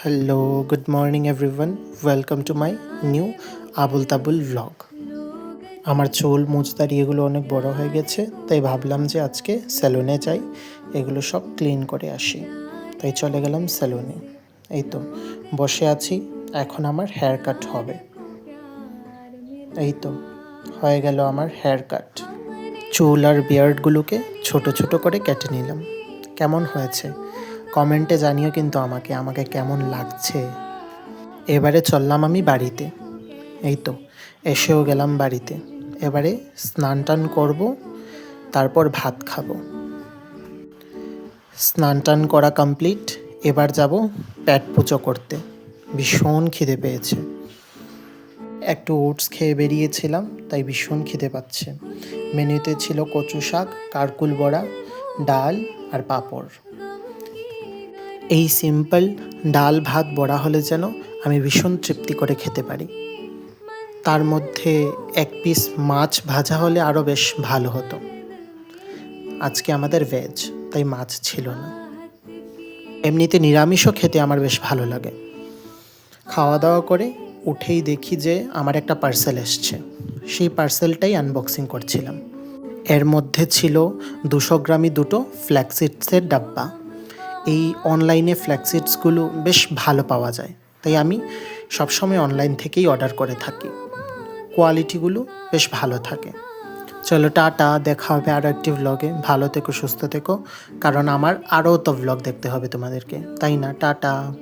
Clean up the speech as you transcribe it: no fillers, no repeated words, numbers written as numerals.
Hello, good morning everyone. Welcome to my new Abol Tabol vlog. আমার চুল মুচদারি এগুলো অনেক বড় হয়ে গেছে, তাই ভাবলাম যে আজকে স্যালুনে যাই, এগুলো সব ক্লিন করে আসি। তাই চলে গেলাম স্যালুনে। এই তো বসে আছি, এখন আমার হেয়ার কাট হবে। এই তো হয়ে গেল আমার হেয়ার কাট। চুল আর বিয়ার্ডগুলোকে ছোট ছোট করে কেটে নিলাম। কেমন হয়েছে কমেন্টে জানিও কিন্তু আমাকে কেমন লাগছে। এবারে চললাম আমি বাড়িতে। এই তো এসেও গেলাম বাড়িতে। এবারে স্নান টান করবো, তারপর ভাত খাবো। স্নান টান করা কমপ্লিট। এবার যাব পেট পুজো করতে। ভীষণ খিদে পেয়েছে। একটু ওটস খেয়ে বেরিয়েছিলাম, তাই ভীষণ খিদে পাচ্ছে। মেনুতে ছিল কচু শাক, কারকুল বড়া, ডাল আর পাঁপড়। এই সিম্পল ডাল ভাত বড়া হলে যেন আমি ভীষণ তৃপ্তি করে খেতে পারি। তার মধ্যে এক পিস মাছ ভাজা হলে আরও বেশ ভালো হতো। আজকে আমাদের ভেজ, তাই মাছ ছিল না। এমনিতে নিরামিষও খেতে আমার বেশ ভালো লাগে। খাওয়া দাওয়া করে উঠেই দেখি যে আমার একটা পার্সেল এসছে। সেই পার্সেলটাই আনবক্সিং করছিলাম। এর মধ্যে ছিল 200 গ্রামই দুটো ফ্ল্যাক্সিডসের ডাব্বা। এই অনলাইনে ফ্ল্যাক্সিডসগুলো বেশ ভালো পাওয়া যায়, তাই আমি সবসময় অনলাইন থেকেই অর্ডার করে থাকি। কোয়ালিটিগুলো বেশ ভালো থাকে। চলো টাটা, দেখা হবে আরও একটি ভ্লগে। ভালো থেকো, সুস্থ থেকো, কারণ আমার আরও তো ভ্লগ দেখতে হবে তোমাদেরকে, তাই না? টাটা।